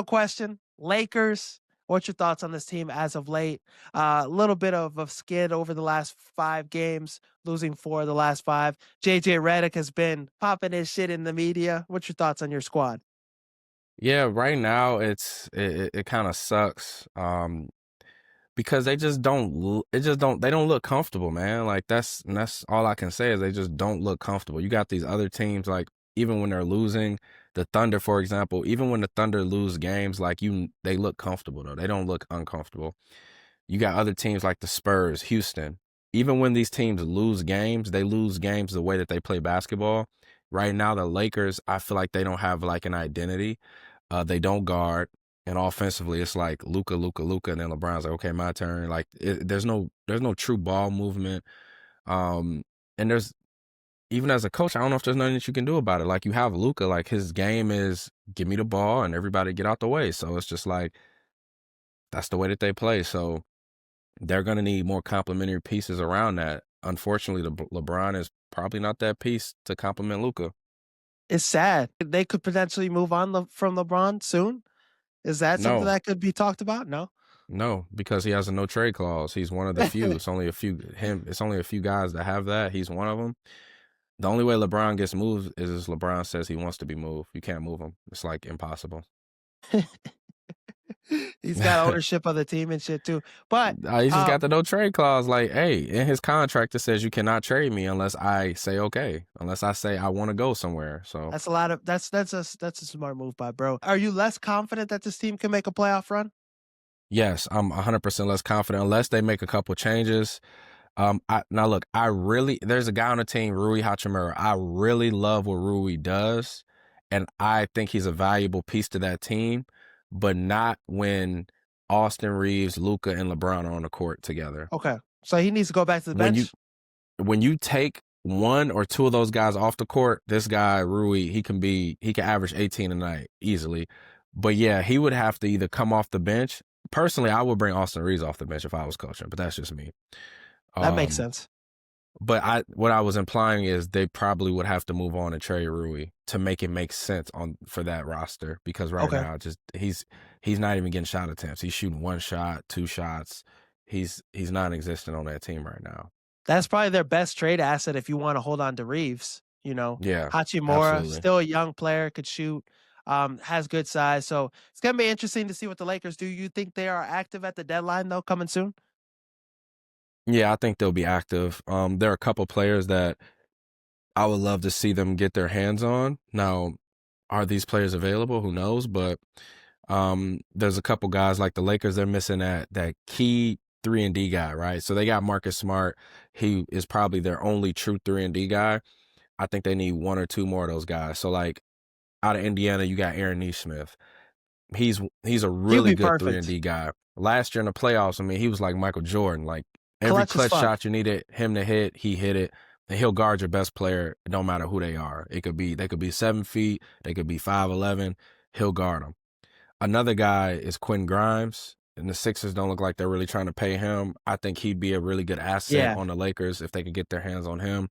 final question, Lakers. What's your thoughts on this team as of late? A little bit of a skid over the last 5 games, losing 4 of the last 5. JJ Redick has been popping his shit in the media. What's your thoughts on your squad? Yeah, right now it kind of sucks because they just they don't look comfortable, man. Like that's all I can say is they just don't look comfortable. You got these other teams like even when they're losing, the Thunder for example, even when the Thunder lose games like they look comfortable though. They don't look uncomfortable. You got other teams like the Spurs, Houston. Even when these teams lose games, they lose games the way that they play basketball. Right now, the Lakers, I feel like they don't have like an identity. They don't guard, and offensively, it's like Luka, Luka, Luka, and then LeBron's like, okay, my turn. Like, there's no true ball movement. And there's even as a coach, I don't know if there's nothing that you can do about it. Like, you have Luka, like his game is give me the ball and everybody get out the way. So it's just like that's the way that they play. So they're going to need more complementary pieces around that. Unfortunately, LeBron is probably not that piece to complement Luka. It's sad. They could potentially move on from LeBron soon. Is that something No, that could be talked about? No. no, because he has a no trade clause. He's one of the few. It's only a few It's only a few guys that have that. He's one of them. The only way LeBron gets moved is LeBron says he wants to be moved. You can't move him. It's like impossible. He's got ownership of the team and shit too. But He just got the no trade clause. Like, hey, in his contract it says you cannot trade me unless I say okay, unless I say I want to go somewhere. So that's a lot of that's a smart move by bro. Are you less confident that this team can make a playoff run? yes, I'm 100% less confident unless they make a couple changes. Now look, there's a guy on the team, Rui Hachimura. I really love what Rui does, and I think he's a valuable piece to that team, but not when Austin Reeves, Luka, and LeBron are on the court together. Okay. So he needs to go back to the When you bench? when you take one or two of those guys off the court, this guy Rui, he can average 18 a night easily. But yeah, he would have to either come off the bench. Personally, I would bring Austin Reeves off the bench if I was coaching, but that's just me. That makes Um, sense. but what I was implying is they probably would have to move on and trade Rui to make it make sense for that roster because right Okay. now just he's not even getting shot attempts. He's shooting one shot, two shots. He's non-existent on that team right now. That's probably their best trade asset if you want to hold on to Reeves. You know, Yeah, Hachimura, absolutely. still a young player, could shoot, has good size. So it's gonna be interesting to see what the Lakers do. You think they are active at the deadline though, coming soon? Yeah, I think they'll be active. There are a couple players that I would love to see them get their hands on. Now, are these players available? Who knows? But there's a couple guys like the Lakers. They're missing that key 3-and-D guy, right? So they got Marcus Smart. He is probably their only true 3-and-D guy. I think they need one or two more of those guys. So like out of Indiana, you got Aaron Nesmith. He's a He'll really be good 3-and-D perfect. guy. Last year in the playoffs, I mean, he was like Michael Jordan. Like every Clutch as clutch fuck. shot you needed him to hit, he hit it. And he'll guard your best player, no matter who they are. They could be 7 feet, they could be 5'11". He'll guard them. Another guy is Quentin Grimes, and the Sixers don't look like they're really trying to pay him. I think he'd be a really good asset Yeah. on the Lakers if they could get their hands on him.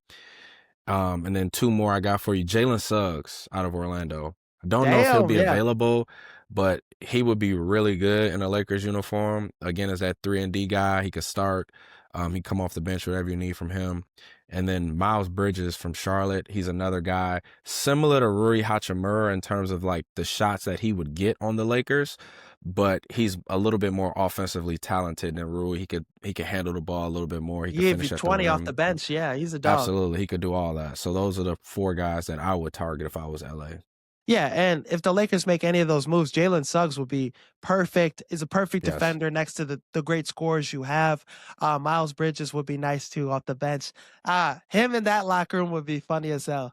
And then two more I got for you. Jalen Suggs out of Orlando. I don't know if he'll Damn. be Yeah. available, but he would be really good in a Lakers uniform. Again, as that 3-and-D guy, he could start. He come off the bench, whatever you need from him. And then Miles Bridges from Charlotte. He's another guy similar to Rui Hachimura in terms of like the shots that he would get on the Lakers, but he's a little bit more offensively talented than Rui. He could handle the ball a little bit more. He He could gave you finish at the 20 off the rim. bench. Yeah, he's a dog. Absolutely, he could do all that. So those are the four guys that I would target if I was LA. Yeah, and if the Lakers make any of those moves, Jalen Suggs would be perfect. Is a perfect Yes. defender next to the great scorers you have. Miles Bridges would be nice too off the bench. Him in that locker room would be funny as hell.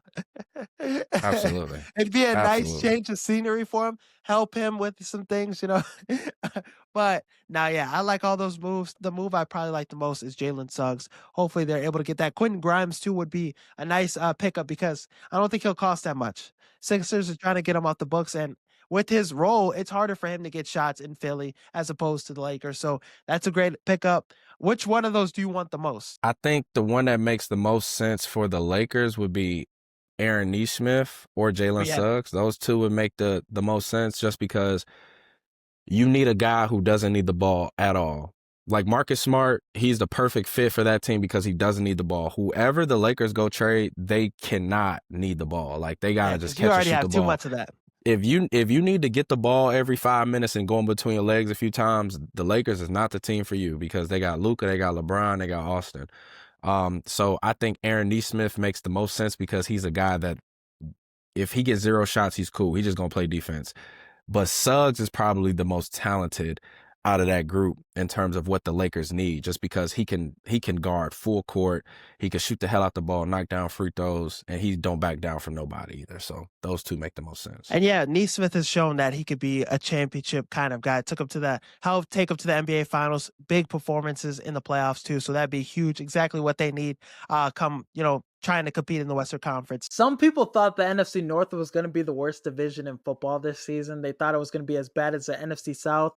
Absolutely. It'd be a nice Absolutely. change of scenery for him. Help him with some things, you know. But now, yeah, I like all those moves. The move I probably like the most is Jalen Suggs. Hopefully, they're able to get that. Quentin Grimes too would be a nice pickup because I don't think he'll cost that much. Sixers are trying to get him off the books, and with his role, it's harder for him to get shots in Philly as opposed to the Lakers. So that's a great pickup. Which one of those do you want the most? I think the one that makes the most sense for the Lakers would be Aaron Nesmith or Oh Jalen yeah, Suggs. Those two would make the most sense just because you need a guy who doesn't need the ball at all. Like Marcus Smart, he's the perfect fit for that team because he doesn't need the ball. Whoever the Lakers go trade, they cannot need the ball. Like they Yeah, gotta just because you catch and already shoot the have too ball. much of that. If you need to get the ball every 5 minutes and go in between your legs a few times, the Lakers is not the team for you because they got Luka, they got LeBron, they got Austin. So I think Aaron Nesmith makes the most sense because he's a guy that if he gets 0 shots, he's cool. He's just gonna play defense. But Suggs is probably the most talented out of that group in terms of what the Lakers need, just because he can guard full court, he can shoot the hell out the ball, knock down free throws, and he don't back down from nobody either. So those two make the most sense. And yeah, Neesmith has shown that he could be a championship kind of guy. Took him to the helped take him to the NBA Finals, big performances in the playoffs too. So that'd be huge. Exactly what they need. Come trying to compete in the Western Conference. Some people thought the NFC North was going to be the worst division in football this season. They thought it was going to be as bad as the NFC South.